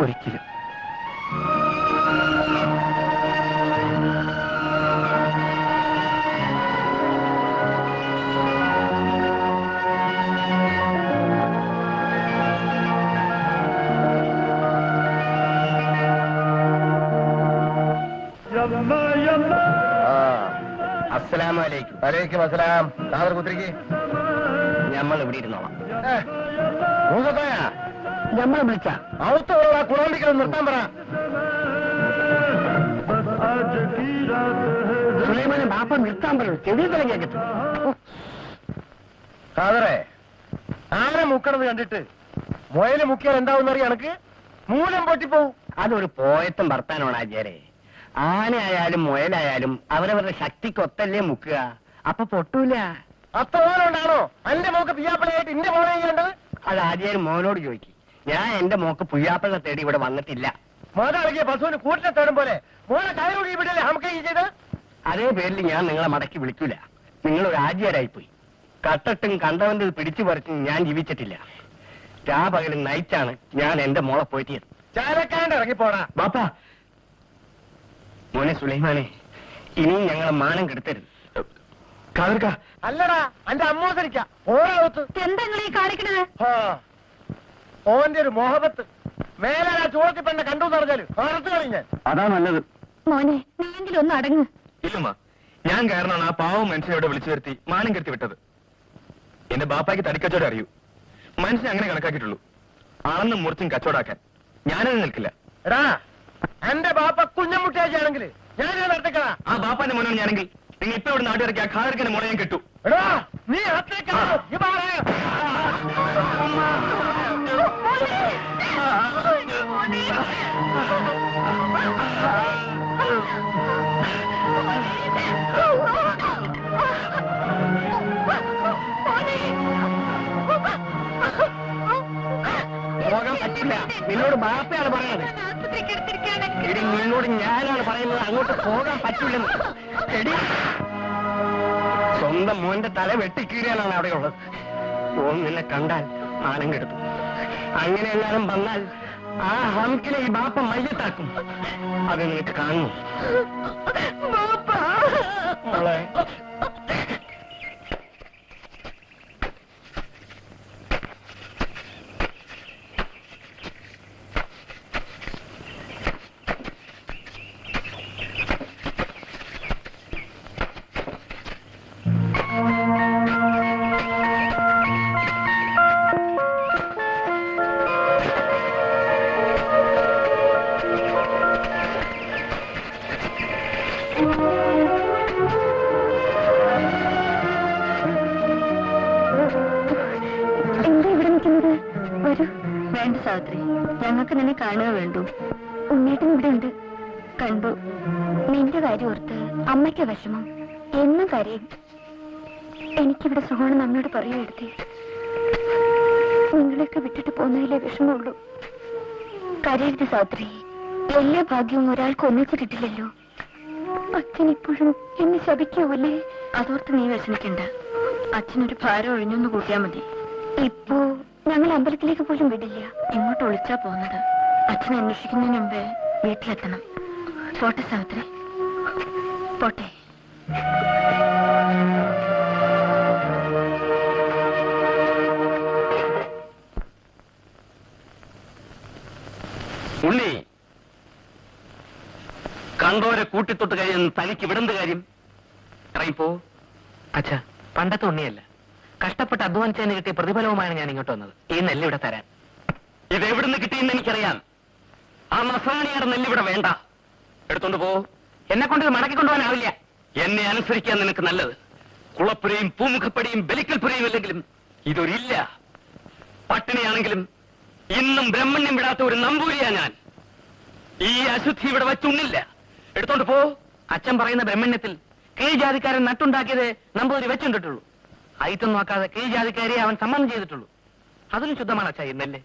ഒരിക്കലും. അസ്സലാമലൈക്കും. വലൈക്കും അസ്സലാം. താവർ കുത്തിരിക്ക്. നമ്മൾ ഇവിടെ ഇരുന്നോളാം. നമ്മളെ വിളിച്ച ഔത്തുള്ള കുളോണ്ടിക്കലും നിർത്താൻ പറ. സുലൈമാനെ ബാപ്പ നിർത്താൻ പറയൂ. ചെവി കേൾക്കട്ടെ. കാതറേ, ആന മുക്കണത് കണ്ടിട്ട് മുയല് മുക്കിയാൽ എന്താവുന്നറിയ എനക്ക് മൂലം പൊട്ടിപ്പോവും. അതൊരു പോയത്തും വർത്താനമാണ് ആചാരെ. ആനയായാലും മുയലായാലും അവരവരുടെ ശക്തിക്കൊത്തല്ലേ മുക്കുക. അപ്പൊ പൊട്ടൂല. അത്ര മോനുണ്ടാണോ എന്റെ മോക്ക് പിയാപ്പിളയായിട്ട് എന്റെ മോനെ ചെയ്യേണ്ടത്? അത് ആചാര്യ മോനോട് ചോദിക്കും. ഞാൻ എന്റെ മോക്ക് പുയ്യാപ്പിള തേടി ഇവിടെ വന്നിട്ടില്ല. മതളകിയ പശുവിന് കൂട്ടിനെ തേടും പോലെ മോനെ കയറുകൂടി ഇവിടെയല്ലേ നമുക്ക് ഈ ചെയ്ത്. അതേ പേരിൽ ഞാൻ നിങ്ങളെ മടക്കി വിളിക്കൂല. നിങ്ങളൊരു ആചാരായിപ്പോയി. കട്ടട്ടും കണ്ടവന്റെ പിടിച്ചു പറിച്ചും ഞാൻ ജീവിച്ചിട്ടില്ല. രാപകലും നയിച്ചാണ് ഞാൻ എന്റെ മോളെ പോറ്റിയത്. ചാലക്കാണ്ട് ഇറങ്ങിപ്പോടാ ബാപ്പ. മോനെ സുലൈമാനെ, ഇനിയും ഞങ്ങളെ മാനം കെടുത്തരുത്. കാതർക്ക അല്ലടാ എന്റെ അമ്മോസരിക്ക ഓരോത്ത് എന്താ ഈ കാണിക്കണത്? ഓന്റെ ഒരു മോഹബത്ത് മേലെ ചുവത്തി പെണ്ണെ കണ്ടു പറഞ്ഞാല് അറുത്ത് കളിഞ്ഞ. അതാ നല്ലത്. മോനെ നീയെങ്കിലും ഒന്ന് അടങ്ങ്. ഇല്ലമ്മ, ഞാൻ കാരണമാണ് ആ പാവം മനുഷ്യനോട് വിളിച്ചു വരുത്തി മാനം കെടുത്തി വിട്ടത്. എന്റെ ബാപ്പായ്ക്ക് തടിക്കച്ചവടം അറിയൂ. മനുഷ്യനെ അങ്ങനെ കണക്കാക്കിയിട്ടുള്ളൂ. അളന്നും മുറിച്ചും കച്ചവടാക്കാൻ ഞാനത് നിൽക്കില്ല. എടാ എന്റെ ബാപ്പ കുഞ്ഞമുട്ടിയാണെങ്കിൽ ഞാനിത് നടത്തിക്കടാ. ആ ബാപ്പാന്റെ മോനാണ് ഞാനെങ്കിൽ നിങ്ങൾ ഇപ്പൊ ഇവിടെ നാട്ടിറക്കി ആ ഖാദർക്കന്റെ മോളെ ഞാൻ കെട്ടു. എടാ നീ അത്രയ്ക്കാ പോകാൻ പറ്റില്ല. നിന്നോട് ബാപ്പയാണ് പറയുന്നത്. എടി നിന്നോട് ഞാനാണ് പറയുന്നത് അങ്ങോട്ട് പോകാൻ പറ്റില്ലെന്ന്. എടി സ്വന്തം മോന്റെ തല വെട്ടിക്കീറിയാലാണ് അവിടെയുള്ളത്. ഓൻ നിന്നെ കണ്ടാൽ മാനം കെടുത്തു. അങ്ങനെ എല്ലാരും വന്നാൽ ആ ഹംക്കിനെ ഈ ബാപ്പ മയ്യത്താക്കും. അത് നിനക്ക് കാണുന്നു. മോളെ വേണ്ട സാവിത്രി, ഞങ്ങൾക്ക് നിന്നെ കാണുക വേണ്ടു. ഉണ്ണേട്ടൻ ഇവിടെ ഉണ്ട്. കണ്ടു. നിന്റെ കാര്യം ഓർത്ത് അമ്മയ്ക്ക് വിഷമം. എന്നും കരയും. എനിക്കിവിടെ സുഖമാണെന്ന് അമ്മയോട് പറയൂ എടുത്തി. നിങ്ങളെയൊക്കെ വിട്ടിട്ട് പോകുന്നതിലേ വിഷമമുള്ളൂ. കരയരുത് സാവിത്രി. എല്ലാ ഭാഗ്യവും ഒരാൾക്ക് ഒന്നിച്ച് കിട്ടില്ലല്ലോ. അച്ഛൻ ഇപ്പോഴും എന്നെ ശപിക്കാവൂല്ലേ? അതോർത്ത് നീ വിഷമിക്കണ്ട. അച്ഛനൊരു ഭാരം ഒഴിഞ്ഞൊന്ന് കൂട്ടിയാ മതി. ഇപ്പോ ഞങ്ങൾ അമ്പലത്തിലേക്ക് പോലും വിടില്ല. ഇങ്ങോട്ട് ഒളിച്ചാ പോകുന്നത്. അച്ഛനെ അന്വേഷിക്കുന്നതിന് മുമ്പേ വീട്ടിലെത്തണം. പോട്ടെ സാവിത്രി, പോട്ടെ. ഉണ്ണി, കണ്ടോരെ കൂട്ടിത്തൊട്ട് കഴിയുന്ന തനിക്ക് വിടുന്ന കാര്യം ഇറങ്ങിപ്പോ. അച്ഛാ, പണ്ടത്തെ ഉണ്ണിയല്ല. കഷ്ടപ്പെട്ട് അധ്വാനിച്ചതിന് കിട്ടിയ പ്രതിഫലവുമാണ് ഞാൻ ഇങ്ങോട്ട് വന്നത്. ഈ നെല്ല് ഇവിടെ തരാൻ. ഇതെവിടുന്ന് കിട്ടിയെന്ന് എനിക്കറിയാം. ആ നസാണിയുടെ നെല്ലിവിടെ വേണ്ട. എടുത്തോണ്ട് പോ. എന്നെ കൊണ്ട് ഇത് മടക്കി കൊണ്ടുപോകാനാവില്ല. എന്നെ അനുസരിക്കാൻ നിനക്ക് നല്ലത്. കുളപ്പുരയും പൂമുഖപ്പടിയും ബലിക്കൽപ്പുരയും അല്ലെങ്കിലും ഇതൊരില്ല. പട്ടിണിയാണെങ്കിലും ഇന്നും ബ്രഹ്മണ്യം വിടാത്ത ഒരു നമ്പൂരിയാ ഞാൻ. ഈ അശുദ്ധി ഇവിടെ വച്ചുണ്ണില്ല. എടുത്തോണ്ട് പോ. അച്ഛൻ പറയുന്ന ബ്രഹ്മണ്യത്തിൽ കീഴ് ജാതിക്കാരൻ നട്ടുണ്ടാക്കിയത് നമ്പൂതിരി വെച്ചുണ്ടിട്ടുള്ളൂ. അയിത്തം നോക്കാതെ കീഴ് ജാതിക്കാരെ അവൻ സമ്മതം ചെയ്തിട്ടുള്ളൂ. അതിലും ശുദ്ധമാണ് അച്ഛാ ഈ നെല്ല്.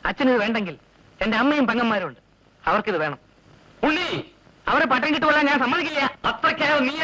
അച്ഛനിത് വേണ്ടെങ്കിൽ എന്റെ അമ്മയും പെങ്ങന്മാരും ഉണ്ട്. അവർക്കിത് വേണം. ഉണ്ണി, അവരെ പട്ടം കിട്ടുകൊള്ളാൻ ഞാൻ സമ്മതിക്കില്ല. അത്രയ്ക്കായോ നീ